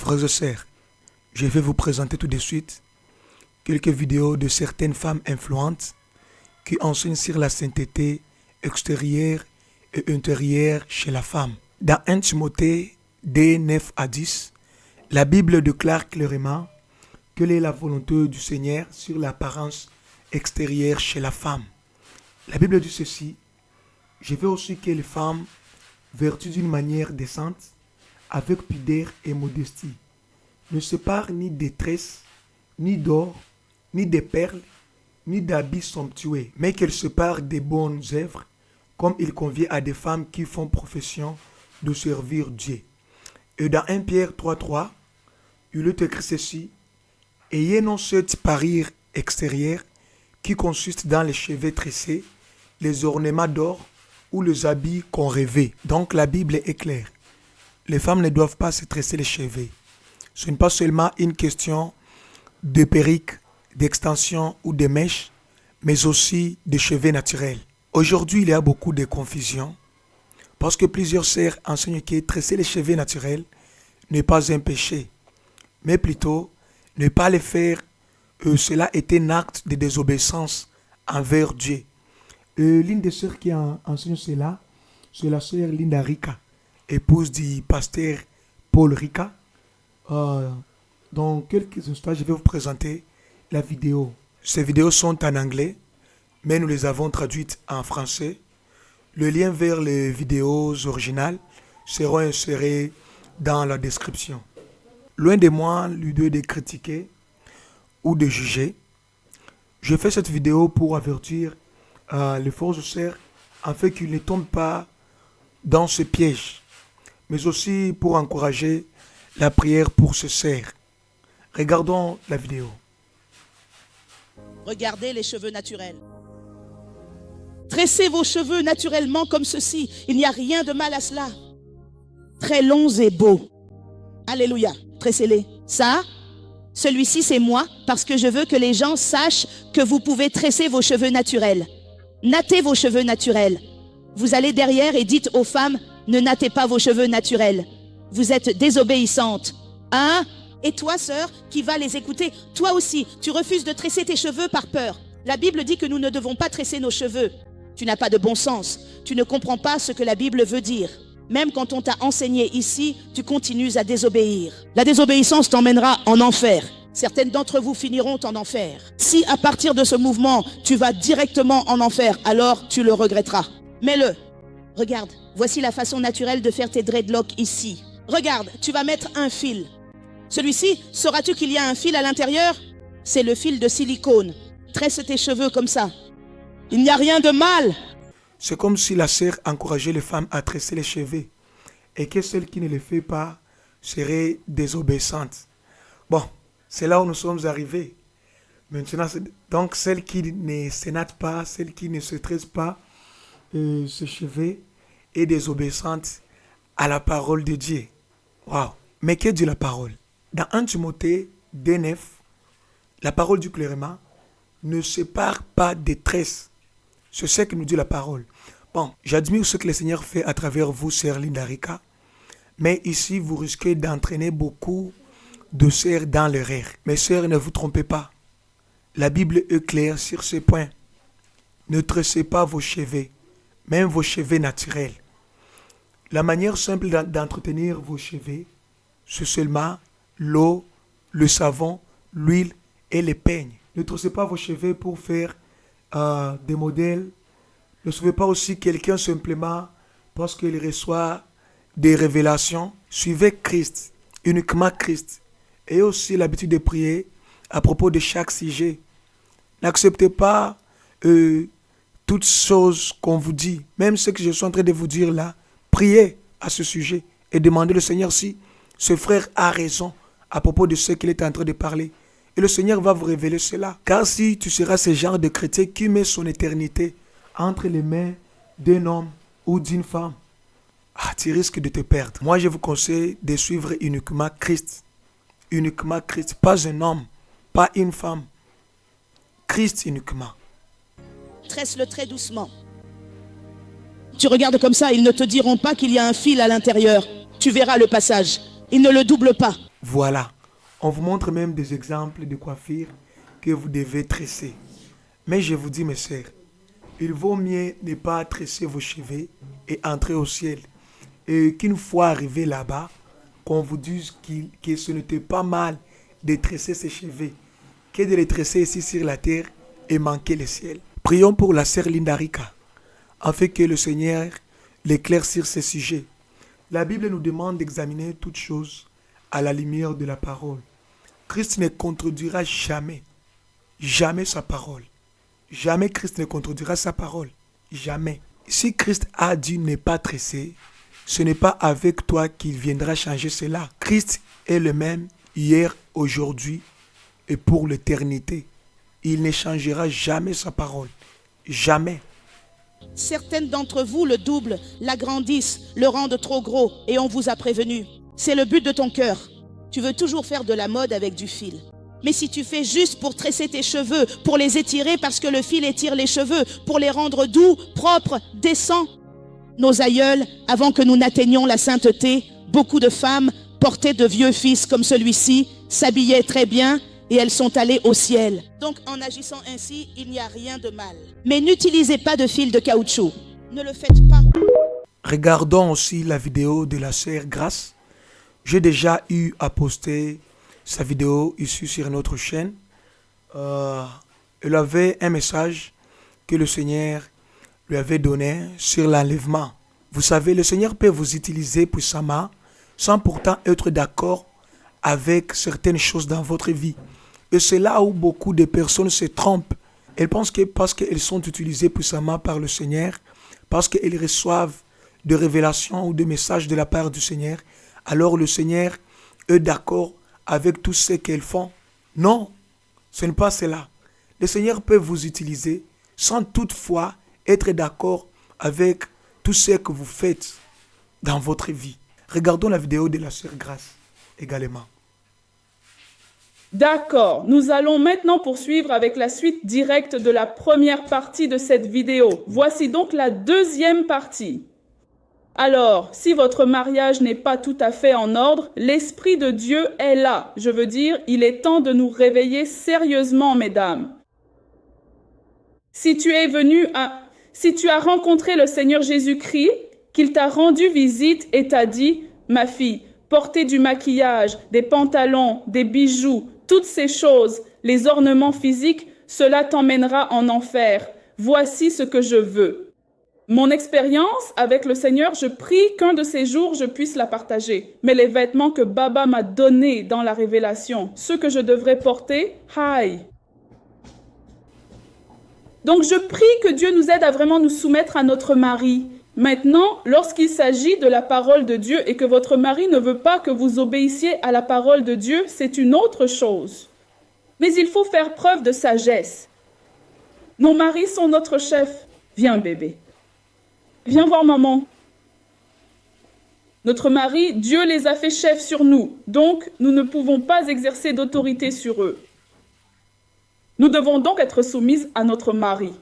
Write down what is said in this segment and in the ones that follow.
Frères et sœurs, je vais vous présenter tout de suite quelques vidéos de certaines femmes influentes qui enseignent sur la sainteté extérieure et intérieure chez la femme. Dans 1 Timothée 2, 9 à 10, la Bible déclare clairement quelle est la volonté du Seigneur sur l'apparence extérieure chez la femme. La Bible dit ceci: je veux aussi que les femmes vertuent d'une manière décente, avec pudeur et modestie, ne séparent ni des tresses, ni d'or, ni des perles, ni d'habits somptueux, mais qu'elles séparent des bonnes œuvres, comme il convient à des femmes qui font profession de servir Dieu. Et dans 1 Pierre 3,3, il est écrit ceci: ayez non cette parure extérieure qui consiste dans les cheveux tressés, les ornements d'or ou les habits qu'on rêvait. Donc la Bible est claire. Les femmes ne doivent pas se tresser les cheveux. Ce n'est pas seulement une question de perruque, d'extension ou de mèches, mais aussi de cheveux naturels. Aujourd'hui, il y a beaucoup de confusion parce que plusieurs sœurs enseignent que tresser les cheveux naturels n'est pas un péché, mais plutôt ne pas les faire, cela est un acte de désobéissance envers Dieu. L'une des sœurs qui enseigne cela, c'est la sœur Linda Rica, épouse du pasteur Paul Rica. Dans quelques instants, je vais vous présenter la vidéo. Ces vidéos sont en anglais, mais nous les avons traduites en français. Le lien vers les vidéos originales sera inséré dans la description. Loin de moi l'idée de critiquer ou de juger, je fais cette vidéo pour avertir les forces sœurs afin qu'ils ne tombent pas dans ce piège, mais aussi pour encourager la prière pour ce sœurs. Regardons la vidéo. Regardez les cheveux naturels. Tressez vos cheveux naturellement comme ceci. Il n'y a rien de mal à cela. Très longs et beaux. Alléluia. Tressez-les. Ça, celui-ci c'est moi parce que je veux que les gens sachent que vous pouvez tresser vos cheveux naturels. Nattez vos cheveux naturels. Vous allez derrière et dites aux femmes, ne nattez pas vos cheveux naturels. Vous êtes désobéissantes. Hein? Et toi, sœur, qui va les écouter, toi aussi, tu refuses de tresser tes cheveux par peur. La Bible dit que nous ne devons pas tresser nos cheveux. Tu n'as pas de bon sens. Tu ne comprends pas ce que la Bible veut dire. Même quand on t'a enseigné ici, tu continues à désobéir. La désobéissance t'emmènera en enfer. Certaines d'entre vous finiront en enfer. Si à partir de ce mouvement, tu vas directement en enfer, alors tu le regretteras. Mets-le. Regarde, voici la façon naturelle de faire tes dreadlocks ici. Regarde, tu vas mettre un fil. Celui-ci, sauras-tu qu'il y a un fil à l'intérieur? C'est le fil de silicone. Tresse tes cheveux comme ça. Il n'y a rien de mal. C'est comme si la sœur encourageait les femmes à tresser les cheveux et que celle qui ne le fait pas serait désobéissante. Bon, c'est là où nous sommes arrivés. Maintenant, donc celle qui ne se natte pas, celle qui ne se tresse pas ses cheveux est désobéissante à la parole de Dieu. Waouh! Mais que dit la parole? Dans 1 Timothée 2,9, la parole dit clairement: ne sépare pas des tresses. C'est ce que nous dit la parole. Bon, j'admire ce que le Seigneur fait à travers vous, sœur Linda Rica, mais ici, vous risquez d'entraîner beaucoup de sœurs dans l'erreur. Mes sœurs, ne vous trompez pas. La Bible est claire sur ce point. Ne tressez pas vos cheveux, même vos cheveux naturels. La manière simple d'entretenir vos cheveux, c'est seulement l'eau, le savon, l'huile et les peignes. Ne tressez pas vos cheveux pour faire des modèles. Ne suivez pas aussi quelqu'un simplement parce qu'il reçoit des révélations. Suivez Christ, uniquement Christ. Ayez aussi l'habitude de prier à propos de chaque sujet. N'acceptez pas toutes choses qu'on vous dit. Même ce que je suis en train de vous dire là, priez à ce sujet et demandez au Seigneur si ce frère a raison à propos de ce qu'il est en train de parler. Et le Seigneur va vous révéler cela. Car si tu seras ce genre de chrétien qui met son éternité entre les mains d'un homme ou d'une femme, tu risques de te perdre. Moi, je vous conseille de suivre uniquement Christ. Uniquement Christ. Pas un homme, pas une femme. Christ uniquement. Tresse-le très doucement. Tu regardes comme ça, ils ne te diront pas qu'il y a un fil à l'intérieur. Tu verras le passage. il ne le double pas. Voilà. On vous montre même des exemples de coiffures que vous devez tresser. Mais je vous dis, mes sœurs, il vaut mieux ne pas tresser vos cheveux et entrer au ciel. Et qu'une fois arrivé là-bas, qu'on vous dise que ce n'était pas mal de tresser ses cheveux, que de les tresser ici sur la terre et manquer le ciel. Prions pour la sœur Linda Rika, afin que le Seigneur l'éclaire sur ces sujets. La Bible nous demande d'examiner toutes choses à la lumière de la parole. Christ ne contredira jamais, jamais sa parole. Jamais Christ ne contredira sa parole. Jamais. Si Christ a dit ne pas tresser, ce n'est pas avec toi qu'il viendra changer cela. Christ est le même hier, aujourd'hui et pour l'éternité. Il ne changera jamais sa parole. Jamais. Certaines d'entre vous le doublent, l'agrandissent, le rendent trop gros et on vous a prévenu. C'est le but de ton cœur. Tu veux toujours faire de la mode avec du fil. Mais si tu fais juste pour tresser tes cheveux, pour les étirer parce que le fil étire les cheveux, pour les rendre doux, propres, décents. Nos aïeuls, avant que nous n'atteignions la sainteté, beaucoup de femmes portaient de vieux fils comme celui-ci, s'habillaient très bien et elles sont allées au ciel. Donc en agissant ainsi, il n'y a rien de mal. Mais n'utilisez pas de fil de caoutchouc. Ne le faites pas. Regardons aussi la vidéo de la sœur Grace. J'ai déjà eu à poster sa vidéo ici sur notre chaîne. Elle avait un message que le Seigneur lui avait donné sur l'enlèvement. Vous savez, le Seigneur peut vous utiliser puissamment sans pourtant être d'accord avec certaines choses dans votre vie. Et c'est là où beaucoup de personnes se trompent. Elles pensent que parce qu'elles sont utilisées puissamment par le Seigneur, parce qu'elles reçoivent des révélations ou des messages de la part du Seigneur, alors le Seigneur est d'accord avec tout ce qu'elles font. Non, ce n'est pas cela. Le Seigneur peut vous utiliser sans toutefois être d'accord avec tout ce que vous faites dans votre vie. Regardons la vidéo de la sœur Grace également. D'accord, nous allons maintenant poursuivre avec la suite directe de la première partie de cette vidéo. Voici donc la deuxième partie. Alors, si votre mariage n'est pas tout à fait en ordre, l'Esprit de Dieu est là. Je veux dire, il est temps de nous réveiller sérieusement, mesdames. Si tu as rencontré le Seigneur Jésus-Christ, qu'il t'a rendu visite et t'a dit, ma fille, portez du maquillage, des pantalons, des bijoux, toutes ces choses, les ornements physiques, cela t'emmènera en enfer. Voici ce que je veux. Mon expérience avec le Seigneur, je prie qu'un de ces jours, je puisse la partager. Mais les vêtements que Baba m'a donnés dans la révélation, ceux que je devrais porter, aïe. Donc je prie que Dieu nous aide à vraiment nous soumettre à notre mari. Maintenant, lorsqu'il s'agit de la parole de Dieu et que votre mari ne veut pas que vous obéissiez à la parole de Dieu, c'est une autre chose. Mais il faut faire preuve de sagesse. Nos maris sont notre chef. Viens, bébé. Viens voir maman. Notre mari, Dieu les a fait chefs sur nous, donc nous ne pouvons pas exercer d'autorité sur eux. Nous devons donc être soumises à notre mari.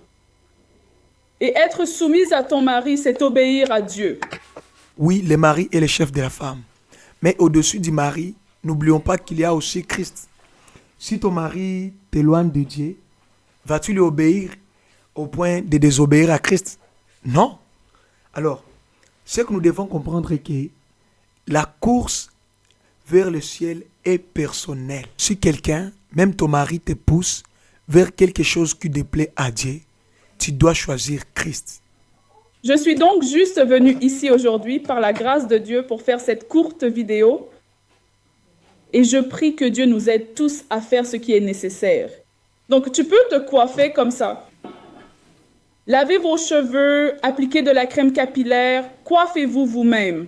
Et être soumise à ton mari, c'est obéir à Dieu. Oui, le mari est le chef de la femme. Mais au-dessus du mari, n'oublions pas qu'il y a aussi Christ. Si ton mari t'éloigne de Dieu, vas-tu lui obéir au point de désobéir à Christ? Non. Alors, ce que nous devons comprendre est que la course vers le ciel est personnelle. Si quelqu'un, même ton mari, te pousse vers quelque chose qui déplaît à Dieu, tu dois choisir Christ. Je suis donc juste venue ici aujourd'hui par la grâce de Dieu pour faire cette courte vidéo et je prie que Dieu nous aide tous à faire ce qui est nécessaire. Donc tu peux te coiffer comme ça. Lavez vos cheveux, appliquez de la crème capillaire, coiffez-vous vous-même.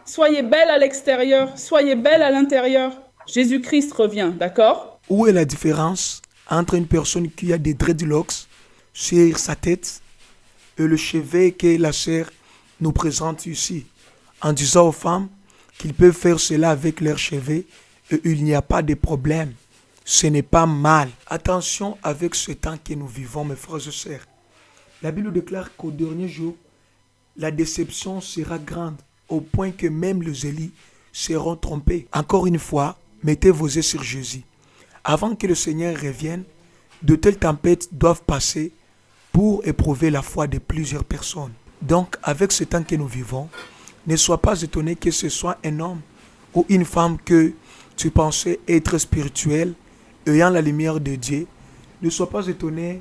Soyez belle à l'extérieur, soyez belle à l'intérieur. Jésus-Christ revient, d'accord? Où est la différence entre une personne qui a des dreadlocks sur sa tête et le cheveu que la sœur nous présente ici, en disant aux femmes qu'ils peuvent faire cela avec leurs cheveux et il n'y a pas de problème. Ce n'est pas mal. Attention avec ce temps que nous vivons, mes frères et sœurs. La Bible déclare qu'au dernier jour, la déception sera grande, au point que même les élus seront trompés. Encore une fois, mettez vos yeux sur Jésus. Avant que le Seigneur revienne, de telles tempêtes doivent passer pour éprouver la foi de plusieurs personnes. Donc, avec ce temps que nous vivons, ne sois pas étonné que ce soit un homme ou une femme que tu pensais être spirituel, ayant la lumière de Dieu. Ne sois pas étonné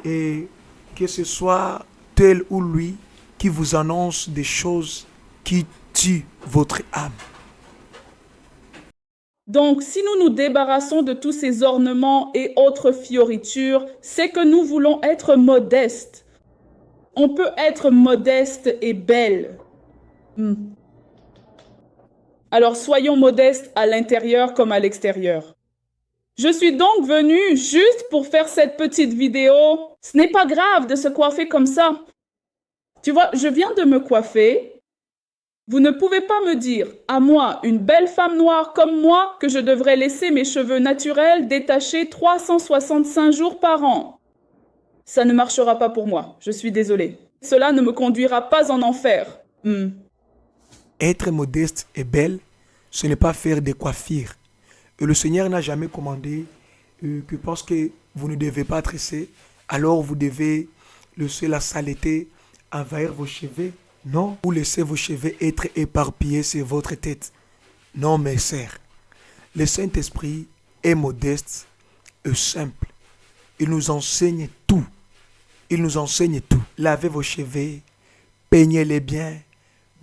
et que ce soit tel ou lui qui vous annonce des choses qui tuent votre âme. Donc, si nous nous débarrassons de tous ces ornements et autres fioritures, c'est que nous voulons être modestes. On peut être modeste et belle. Alors, soyons modestes à l'intérieur comme à l'extérieur. Je suis donc venue juste pour faire cette petite vidéo. Ce n'est pas grave de se coiffer comme ça. Tu vois, je viens de me coiffer. Vous ne pouvez pas me dire, à moi, une belle femme noire comme moi, que je devrais laisser mes cheveux naturels détachés 365 jours par an. Ça ne marchera pas pour moi, je suis désolée. Cela ne me conduira pas en enfer. Être modeste et belle, ce n'est pas faire des coiffures. Et le Seigneur n'a jamais commandé que parce que vous ne devez pas tresser, alors vous devez laisser la saleté envahir vos cheveux. Non, ou laissez vos cheveux être éparpillés sur votre tête. Non, mes sœurs, le Saint-Esprit est modeste et simple. Il nous enseigne tout. Il nous enseigne tout. Lavez vos cheveux, peignez-les bien,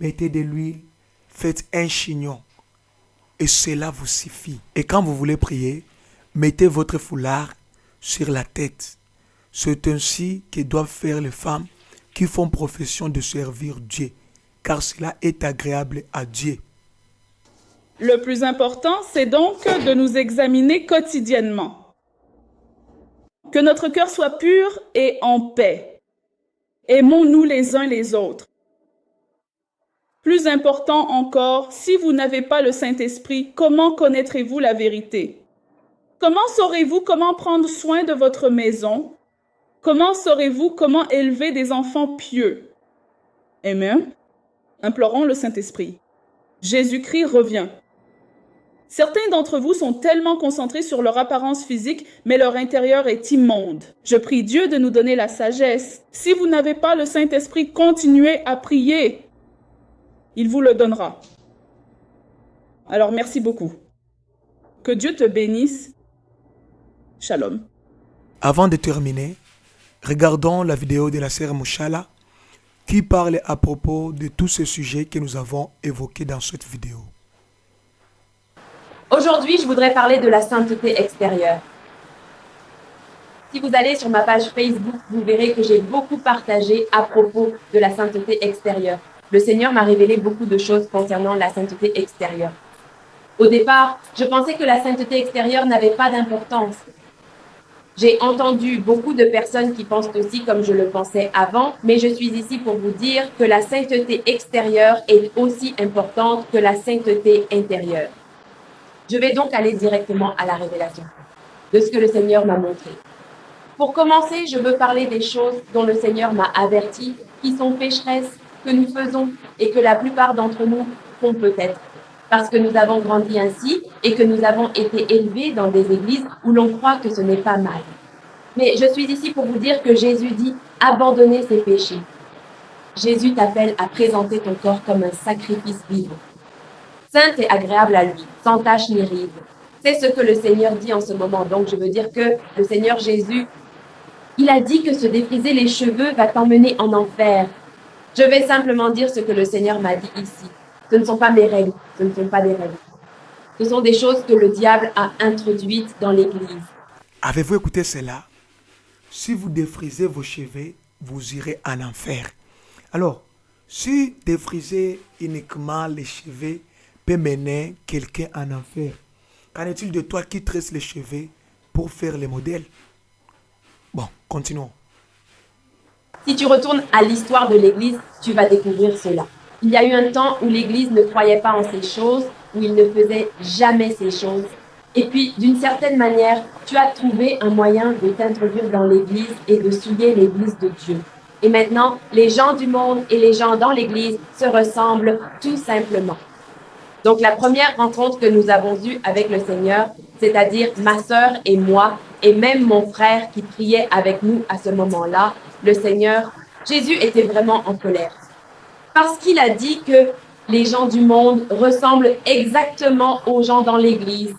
mettez de l'huile, faites un chignon. Et cela vous suffit. Et quand vous voulez prier, mettez votre foulard sur la tête. C'est ainsi que doivent faire les femmes qui font profession de servir Dieu, car cela est agréable à Dieu. Le plus important, c'est donc de nous examiner quotidiennement. Que notre cœur soit pur et en paix. Aimons-nous les uns les autres. Plus important encore, si vous n'avez pas le Saint-Esprit, comment connaîtrez-vous la vérité? Comment saurez-vous comment prendre soin de votre maison? Comment saurez-vous comment élever des enfants pieux? Amen. Implorons le Saint-Esprit. Jésus-Christ revient. Certains d'entre vous sont tellement concentrés sur leur apparence physique, mais leur intérieur est immonde. Je prie Dieu de nous donner la sagesse. Si vous n'avez pas le Saint-Esprit, continuez à prier. Il vous le donnera. Alors, merci beaucoup. Que Dieu te bénisse. Shalom. Avant de terminer, regardons la vidéo de la sœur Mouchala qui parle à propos de tous ces sujets que nous avons évoqués dans cette vidéo. Aujourd'hui, je voudrais parler de la sainteté extérieure. Si vous allez sur ma page Facebook, vous verrez que j'ai beaucoup partagé à propos de la sainteté extérieure. Le Seigneur m'a révélé beaucoup de choses concernant la sainteté extérieure. Au départ, je pensais que la sainteté extérieure n'avait pas d'importance. J'ai entendu beaucoup de personnes qui pensent aussi comme je le pensais avant, mais je suis ici pour vous dire que la sainteté extérieure est aussi importante que la sainteté intérieure. Je vais donc aller directement à la révélation de ce que le Seigneur m'a montré. Pour commencer, je veux parler des choses dont le Seigneur m'a averti, qui sont pécheresses, que nous faisons et que la plupart d'entre nous font peut-être. Parce que nous avons grandi ainsi et que nous avons été élevés dans des églises où l'on croit que ce n'est pas mal. Mais je suis ici pour vous dire que Jésus dit « abandonnez ces péchés ». Jésus t'appelle à présenter ton corps comme un sacrifice vivant. Sainte et agréable à lui, sans tache ni ride. C'est ce que le Seigneur dit en ce moment. Donc je veux dire que le Seigneur Jésus, il a dit que se défriser les cheveux va t'emmener en enfer. Je vais simplement dire ce que le Seigneur m'a dit ici. Ce ne sont pas mes règles, ce ne sont pas des règles. Ce sont des choses que le diable a introduites dans l'Église. Avez-vous écouté cela? Si vous défrisez vos cheveux, vous irez en enfer. Alors, si défriser uniquement les cheveux peut mener quelqu'un en enfer, qu'en est-il de toi qui tresse les cheveux pour faire les modèles? Bon, continuons. Si tu retournes à l'histoire de l'Église, tu vas découvrir cela. Il y a eu un temps où l'Église ne croyait pas en ces choses, où il ne faisait jamais ces choses. Et puis, d'une certaine manière, tu as trouvé un moyen de t'introduire dans l'Église et de souiller l'Église de Dieu. Et maintenant, les gens du monde et les gens dans l'Église se ressemblent tout simplement. Donc la première rencontre que nous avons eue avec le Seigneur, c'est-à-dire ma sœur et moi, et même mon frère qui priait avec nous à ce moment-là, le Seigneur, Jésus était vraiment en colère. Parce qu'il a dit que les gens du monde ressemblent exactement aux gens dans l'Église,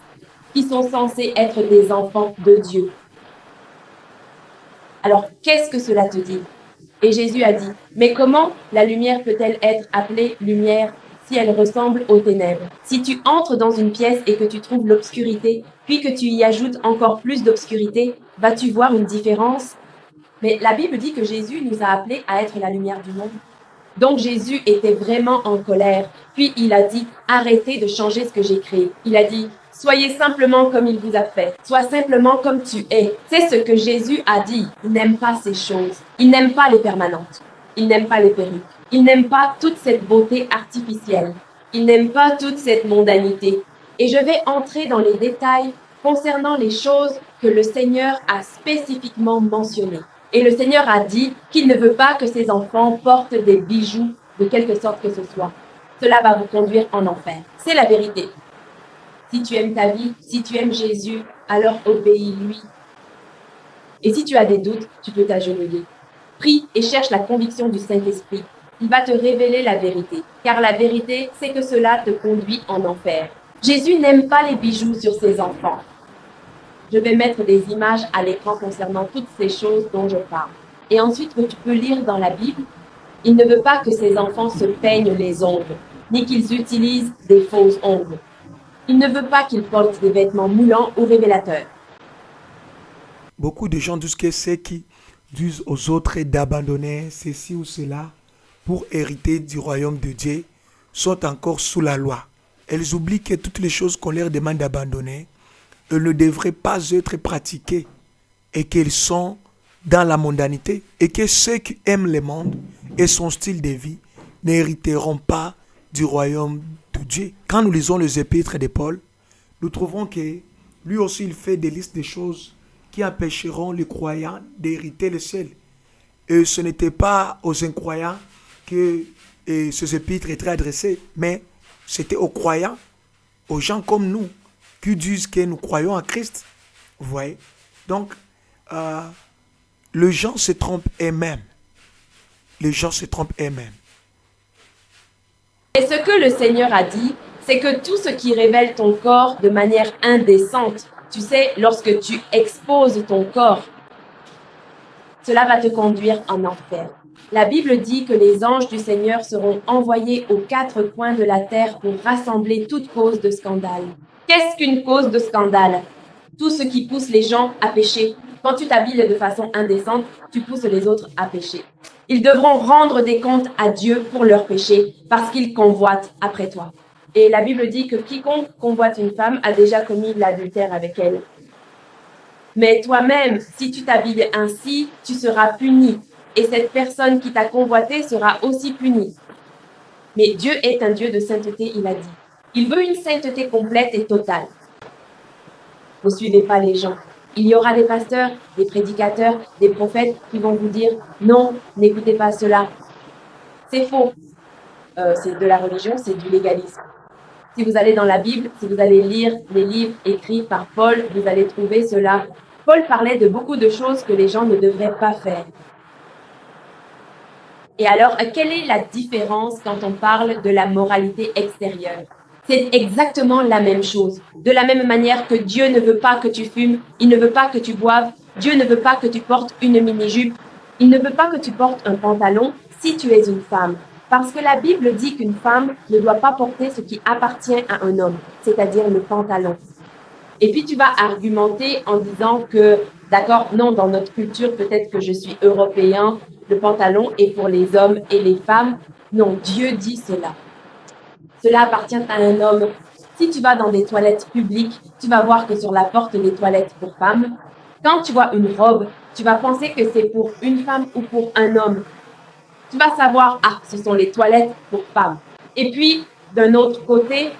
qui sont censés être des enfants de Dieu. Alors, qu'est-ce que cela te dit? Et Jésus a dit, mais comment la lumière peut-elle être appelée lumière si elle ressemble aux ténèbres? Si tu entres dans une pièce et que tu trouves l'obscurité, puis que tu y ajoutes encore plus d'obscurité, vas-tu voir une différence? Mais la Bible dit que Jésus nous a appelés à être la lumière du monde. Donc Jésus était vraiment en colère. Puis il a dit, arrêtez de changer ce que j'ai créé. Il a dit, soyez simplement comme il vous a fait. Sois simplement comme tu es. C'est ce que Jésus a dit. Il n'aime pas ces choses. Il n'aime pas les permanentes. Il n'aime pas les perruques. Il n'aime pas toute cette beauté artificielle. Il n'aime pas toute cette mondanité. Et je vais entrer dans les détails concernant les choses que le Seigneur a spécifiquement mentionnées. Et le Seigneur a dit qu'il ne veut pas que ses enfants portent des bijoux de quelque sorte que ce soit. Cela va vous conduire en enfer. C'est la vérité. Si tu aimes ta vie, si tu aimes Jésus, alors obéis-lui. Et si tu as des doutes, tu peux t'agenouiller. Prie et cherche la conviction du Saint-Esprit. Il va te révéler la vérité. Car la vérité, c'est que cela te conduit en enfer. Jésus n'aime pas les bijoux sur ses enfants. Je vais mettre des images à l'écran concernant toutes ces choses dont je parle. Et ensuite, tu peux lire dans la Bible, il ne veut pas que ses enfants se peignent les ongles, ni qu'ils utilisent des faux ongles. Il ne veut pas qu'ils portent des vêtements moulants ou révélateurs. Beaucoup de gens disent que ceux qui disent aux autres d'abandonner ceci ou cela pour hériter du royaume de Dieu sont encore sous la loi. Elles oublient que toutes les choses qu'on leur demande d'abandonner, elles ne devraient pas être pratiquées et qu'elles sont dans la mondanité et que ceux qui aiment le monde et son style de vie n'hériteront pas du royaume de Dieu. Quand nous lisons les épîtres de Paul, nous trouvons que lui aussi il fait des listes de choses qui empêcheront les croyants d'hériter le ciel. Et ce n'était pas aux incroyants que ces épîtres étaient adressés, mais c'était aux croyants, aux gens comme nous, qui disent que nous croyons en Christ. Vous voyez? Donc, les gens se trompent eux-mêmes. Les gens se trompent eux-mêmes. Et ce que le Seigneur a dit, c'est que tout ce qui révèle ton corps de manière indécente, tu sais, lorsque tu exposes ton corps, cela va te conduire en enfer. La Bible dit que les anges du Seigneur seront envoyés aux quatre coins de la terre pour rassembler toute cause de scandale. Qu'est-ce qu'une cause de scandale? Tout ce qui pousse les gens à pécher. Quand tu t'habilles de façon indécente, tu pousses les autres à pécher. Ils devront rendre des comptes à Dieu pour leurs péchés parce qu'ils convoitent après toi. Et la Bible dit que quiconque convoite une femme a déjà commis l'adultère avec elle. Mais toi-même, si tu t'habilles ainsi, tu seras puni. Et cette personne qui t'a convoité sera aussi punie. Mais Dieu est un Dieu de sainteté, il a dit. Il veut une sainteté complète et totale. Ne suivez pas les gens. Il y aura des pasteurs, des prédicateurs, des prophètes qui vont vous dire « Non, n'écoutez pas cela. » C'est faux. C'est de la religion, c'est du légalisme. Si vous allez dans la Bible, si vous allez lire les livres écrits par Paul, vous allez trouver cela. Paul parlait de beaucoup de choses que les gens ne devraient pas faire. Et alors, quelle est la différence quand on parle de la moralité extérieure? C'est exactement la même chose. De la même manière que Dieu ne veut pas que tu fumes, il ne veut pas que tu boives, Dieu ne veut pas que tu portes une mini-jupe, il ne veut pas que tu portes un pantalon si tu es une femme. Parce que la Bible dit qu'une femme ne doit pas porter ce qui appartient à un homme, c'est-à-dire le pantalon. Et puis tu vas argumenter en disant que, d'accord, non, dans notre culture, peut-être que je suis européen, le pantalon est pour les hommes et les femmes. Non, Dieu dit cela. Cela appartient à un homme. Si tu vas dans des toilettes publiques, tu vas voir que sur la porte des toilettes pour femmes, quand tu vois une robe, tu vas penser que c'est pour une femme ou pour un homme. Tu vas savoir, ah, ce sont les toilettes pour femmes. Et puis, d'un autre côté,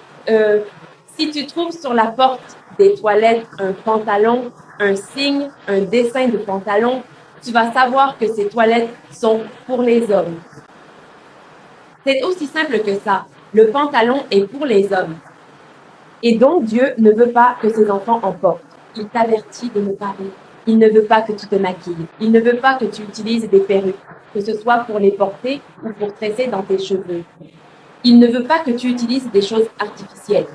si tu trouves sur la porte des toilettes un pantalon, un signe, un dessin de pantalon, tu vas savoir que ces toilettes sont pour les hommes. C'est aussi simple que ça. Le pantalon est pour les hommes. Et donc Dieu ne veut pas que ses enfants en portent. Il t'avertit de ne pas rire. Il ne veut pas que tu te maquilles. Il ne veut pas que tu utilises des perruques, que ce soit pour les porter ou pour tresser dans tes cheveux. Il ne veut pas que tu utilises des choses artificielles.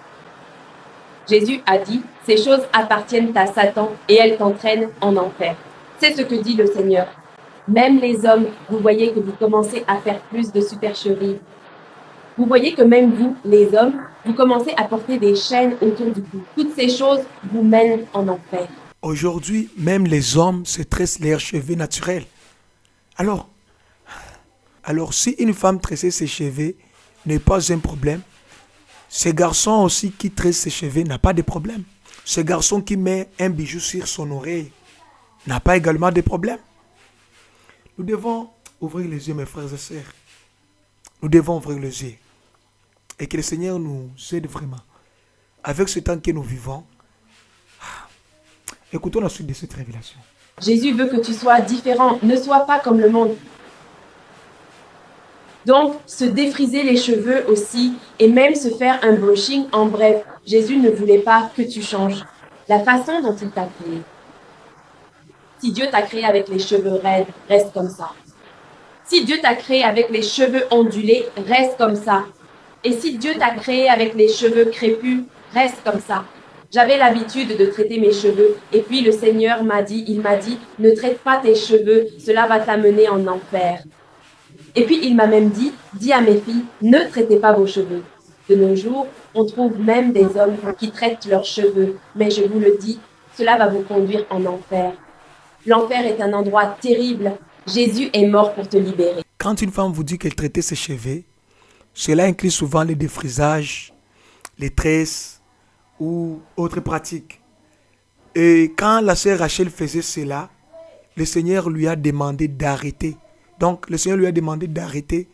Jésus a dit, ces choses appartiennent à Satan et elles t'entraînent en enfer. C'est ce que dit le Seigneur. Même les hommes, vous voyez que vous commencez à faire plus de supercheries. Vous voyez que même vous, les hommes, vous commencez à porter des chaînes autour du cou. Toutes ces choses vous mènent en enfer. Aujourd'hui, même les hommes se tressent leurs cheveux naturels. Alors si une femme tressait ses cheveux n'est pas un problème, ce garçon aussi qui tresse ses cheveux n'a pas de problème. Ce garçon qui met un bijou sur son oreille n'a pas également de problème. Nous devons ouvrir les yeux, mes frères et sœurs. Nous devons ouvrir les yeux. Et que le Seigneur nous aide vraiment. Avec ce temps que nous vivons, écoutons la suite de cette révélation. Jésus veut que tu sois différent. Ne sois pas comme le monde. Donc, se défriser les cheveux aussi et même se faire un brushing, en bref, Jésus ne voulait pas que tu changes la façon dont il t'a créé. Si Dieu t'a créé avec les cheveux raides, reste comme ça. Si Dieu t'a créé avec les cheveux ondulés, reste comme ça. Et si Dieu t'a créé avec les cheveux crépus, reste comme ça. J'avais l'habitude de traiter mes cheveux et puis le Seigneur il m'a dit, ne traite pas tes cheveux, cela va t'amener en enfer. Et puis il m'a même dit, dis à mes filles, ne traitez pas vos cheveux. De nos jours, on trouve même des hommes qui traitent leurs cheveux, mais je vous le dis, cela va vous conduire en enfer. L'enfer est un endroit terrible. Jésus est mort pour te libérer. Quand une femme vous dit qu'elle traitait ses cheveux, cela inclut souvent le défrisage, les tresses ou autres pratiques. Et quand la sœur Rachel faisait cela, le Seigneur lui a demandé d'arrêter. Donc, le Seigneur lui a demandé d'arrêter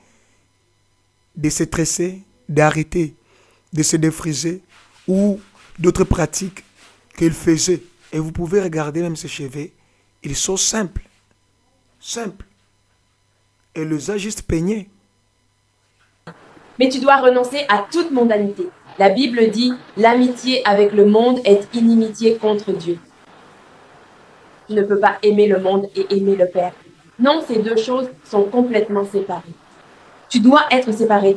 de se tresser, d'arrêter de se défriser ou d'autres pratiques qu'elle faisait. Et vous pouvez regarder même ses cheveux, ils sont simples. Simples. Elle les a juste peignés. Mais tu dois renoncer à toute mondanité. La Bible dit, l'amitié avec le monde est inimitié contre Dieu. Tu ne peux pas aimer le monde et aimer le Père. Non, ces deux choses sont complètement séparées. Tu dois être séparé.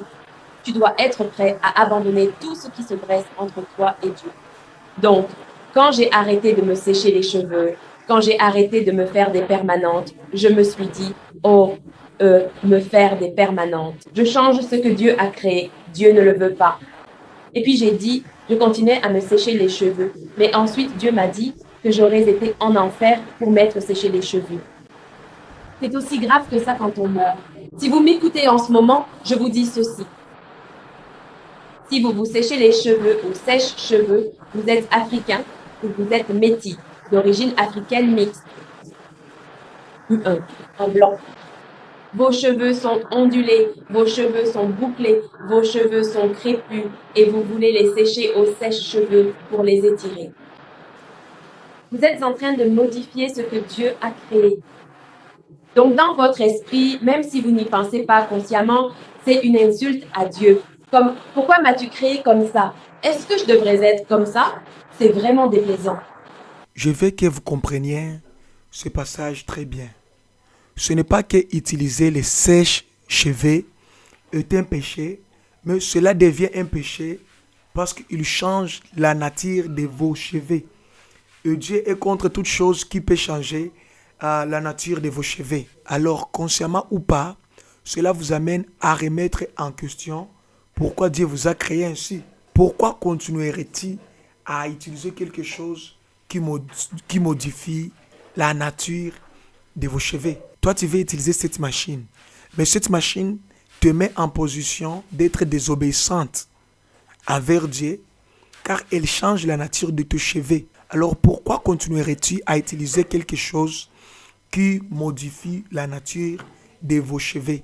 Tu dois être prêt à abandonner tout ce qui se dresse entre toi et Dieu. Donc, quand j'ai arrêté de me sécher les cheveux, quand j'ai arrêté de me faire des permanentes, je me suis dit, me faire des permanentes. Je change ce que Dieu a créé. Dieu ne le veut pas. Et puis j'ai dit, je continuais à me sécher les cheveux. Mais ensuite, Dieu m'a dit que j'aurais été en enfer pour m'être séché les cheveux. C'est aussi grave que ça quand on meurt. Si vous m'écoutez en ce moment, je vous dis ceci. Si vous vous séchez les cheveux ou sèche-cheveux, vous êtes africain ou vous êtes métis, d'origine africaine mixte. Un blanc. Vos cheveux sont ondulés, vos cheveux sont bouclés, vos cheveux sont crépus et vous voulez les sécher au sèche-cheveux pour les étirer. Vous êtes en train de modifier ce que Dieu a créé. Donc dans votre esprit, même si vous n'y pensez pas consciemment, c'est une insulte à Dieu. Comme, pourquoi m'as-tu créé comme ça? Est-ce que je devrais être comme ça? C'est vraiment déplaisant. Je veux que vous compreniez ce passage très bien. Ce n'est pas que utiliser les sèche-cheveux est un péché, mais cela devient un péché parce qu'il change la nature de vos cheveux. Et Dieu est contre toute chose qui peut changer la nature de vos cheveux. Alors, consciemment ou pas, cela vous amène à remettre en question pourquoi Dieu vous a créé ainsi. Pourquoi continuerait-il à utiliser quelque chose qui modifie la nature de vos cheveux? Toi, tu veux utiliser cette machine, mais cette machine te met en position d'être désobéissante envers Dieu, car elle change la nature de tes cheveux. Alors pourquoi continuerais-tu à utiliser quelque chose qui modifie la nature de vos cheveux?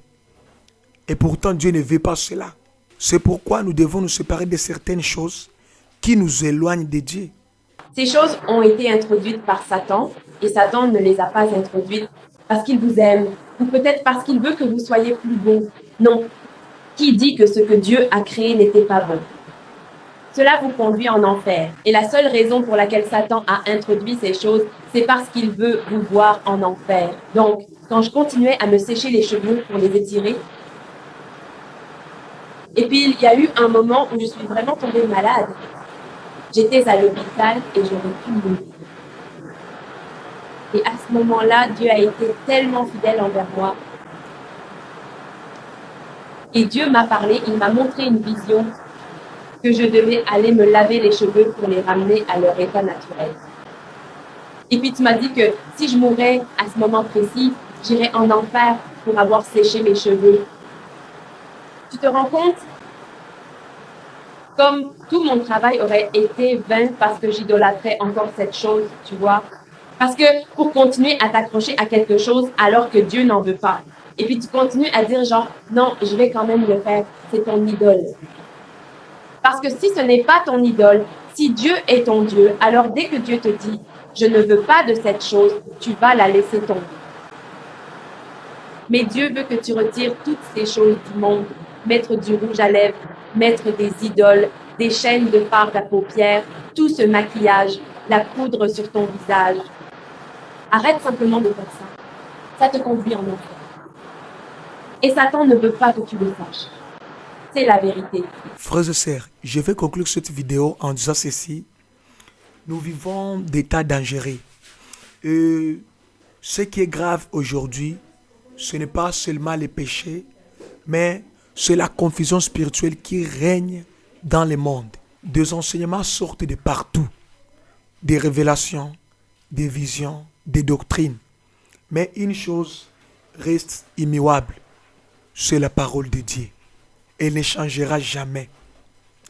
Et pourtant, Dieu ne veut pas cela. C'est pourquoi nous devons nous séparer de certaines choses qui nous éloignent de Dieu. Ces choses ont été introduites par Satan et Satan ne les a pas introduites parce qu'il vous aime ou peut-être parce qu'il veut que vous soyez plus beau. Non. Qui dit que ce que Dieu a créé n'était pas bon? Cela vous conduit en enfer. Et la seule raison pour laquelle Satan a introduit ces choses, c'est parce qu'il veut vous voir en enfer. Donc, quand je continuais à me sécher les cheveux pour les étirer, et puis il y a eu un moment où je suis vraiment tombée malade. J'étais à l'hôpital et j'aurais pu mourir. Et à ce moment-là, Dieu a été tellement fidèle envers moi. Et Dieu m'a parlé, il m'a montré une vision que je devais aller me laver les cheveux pour les ramener à leur état naturel. Et puis tu m'as dit que si je mourais à ce moment précis, j'irais en enfer pour avoir séché mes cheveux. Tu te rends compte? Comme tout mon travail aurait été vain parce que j'idolâtrais encore cette chose, tu vois. Parce que pour continuer à t'accrocher à quelque chose alors que Dieu n'en veut pas. Et puis tu continues à dire genre, non, je vais quand même le faire, c'est ton idole. Parce que si ce n'est pas ton idole, si Dieu est ton Dieu, alors dès que Dieu te dit, je ne veux pas de cette chose, tu vas la laisser tomber. Mais Dieu veut que tu retires toutes ces choses du monde, mettre du rouge à lèvres, mettre des idoles, des chaînes de fard à paupières, tout ce maquillage, la poudre sur ton visage. Arrête simplement de faire ça. Ça te conduit en enfer. Et Satan ne veut pas que tu le saches. C'est la vérité. Frères et sœurs, je vais conclure cette vidéo en disant ceci. Nous vivons des temps dangereux. Et ce qui est grave aujourd'hui, ce n'est pas seulement les péchés, mais c'est la confusion spirituelle qui règne dans le monde. Des enseignements sortent de partout. Des révélations, des visions, des doctrines. Mais une chose reste immuable, c'est la parole de Dieu. Elle ne changera jamais.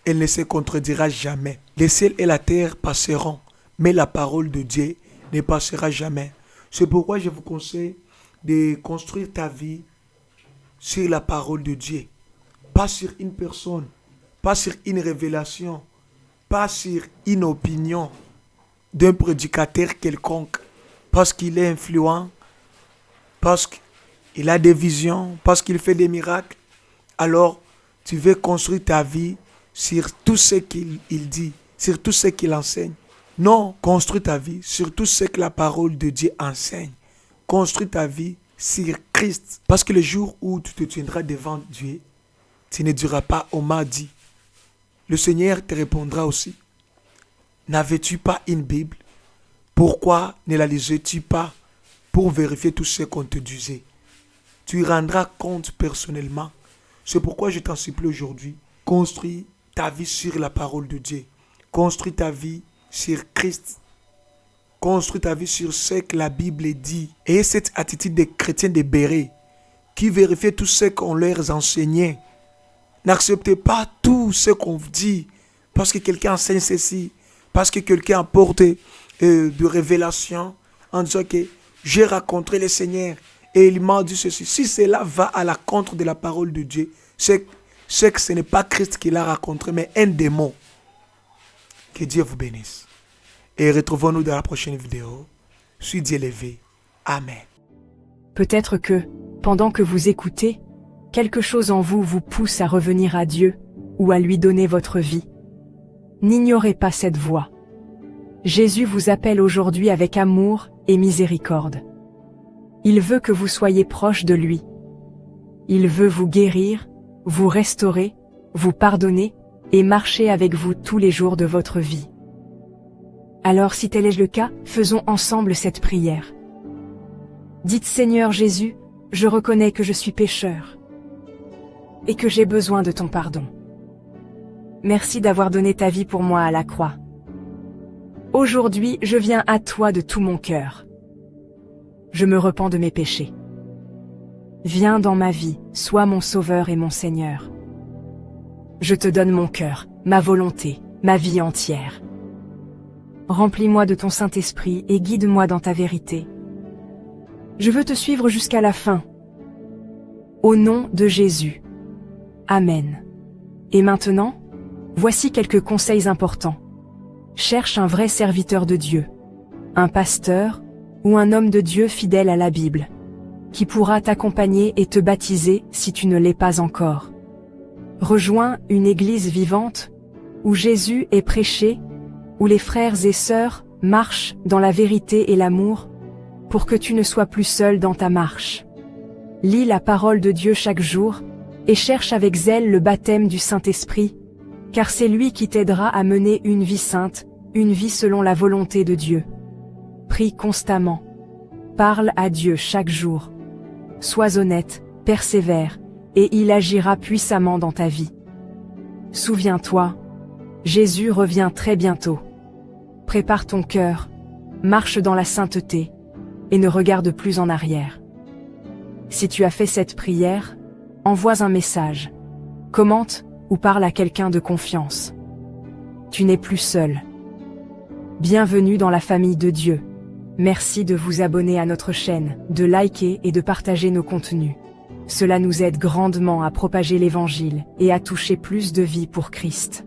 Elle ne se contredira jamais. Le ciel et la terre passeront, mais la parole de Dieu ne passera jamais. C'est pourquoi je vous conseille de construire ta vie sur la parole de Dieu. Pas sur une personne, pas sur une révélation, pas sur une opinion d'un prédicateur quelconque. Parce qu'il est influent, parce qu'il a des visions, parce qu'il fait des miracles. Alors, tu veux construire ta vie sur tout ce qu'il dit, sur tout ce qu'il enseigne. Non, construis ta vie sur tout ce que la parole de Dieu enseigne. Construis ta vie sur Christ. Parce que le jour où tu te tiendras devant Dieu, tu ne diras pas, on m'a dit. Le Seigneur te répondra aussi. N'avais-tu pas une Bible? Pourquoi ne la lisais-tu pas pour vérifier tout ce qu'on te disait? Tu rendras compte personnellement. C'est pourquoi je t'en supplie aujourd'hui. Construis ta vie sur la parole de Dieu. Construis ta vie sur Christ. Construis ta vie sur ce que la Bible dit. Et cette attitude des chrétiens de béret qui vérifiaient tout ce qu'on leur enseignait. N'acceptez pas tout ce qu'on vous dit parce que quelqu'un enseigne ceci, parce que quelqu'un apporte de révélations en disant que j'ai rencontré le Seigneur et il m'a dit ceci. Si cela va à la contre de la parole de Dieu, c'est que ce n'est pas Christ qui l'a rencontré, mais un démon. Que Dieu vous bénisse. Et retrouvons-nous dans la prochaine vidéo. Suis Dieu élevé. Amen. Peut-être que, pendant que vous écoutez, quelque chose en vous vous pousse à revenir à Dieu ou à lui donner votre vie. N'ignorez pas cette voie. Jésus vous appelle aujourd'hui avec amour et miséricorde. Il veut que vous soyez proche de lui. Il veut vous guérir, vous restaurer, vous pardonner et marcher avec vous tous les jours de votre vie. Alors si tel est le cas, faisons ensemble cette prière. Dites Seigneur Jésus, je reconnais que je suis pécheur et que j'ai besoin de ton pardon. Merci d'avoir donné ta vie pour moi à la croix. Aujourd'hui, je viens à toi de tout mon cœur. Je me repens de mes péchés. Viens dans ma vie, sois mon Sauveur et mon Seigneur. Je te donne mon cœur, ma volonté, ma vie entière. Remplis-moi de ton Saint-Esprit et guide-moi dans ta vérité. Je veux te suivre jusqu'à la fin. Au nom de Jésus. Amen. Et maintenant, voici quelques conseils importants. Cherche un vrai serviteur de Dieu, un pasteur ou un homme de Dieu fidèle à la Bible, qui pourra t'accompagner et te baptiser si tu ne l'es pas encore. Rejoins une église vivante, où Jésus est prêché, où les frères et sœurs marchent dans la vérité et l'amour, pour que tu ne sois plus seul dans ta marche. Lis la parole de Dieu chaque jour, et cherche avec zèle le baptême du Saint-Esprit, car c'est lui qui t'aidera à mener une vie sainte, une vie selon la volonté de Dieu. Prie constamment. Parle à Dieu chaque jour. Sois honnête, persévère, et il agira puissamment dans ta vie. Souviens-toi, Jésus revient très bientôt. Prépare ton cœur, marche dans la sainteté, et ne regarde plus en arrière. Si tu as fait cette prière, envoie un message, commente ou parle à quelqu'un de confiance. Tu n'es plus seul. Bienvenue dans la famille de Dieu. Merci de vous abonner à notre chaîne, de liker et de partager nos contenus. Cela nous aide grandement à propager l'Évangile et à toucher plus de vies pour Christ.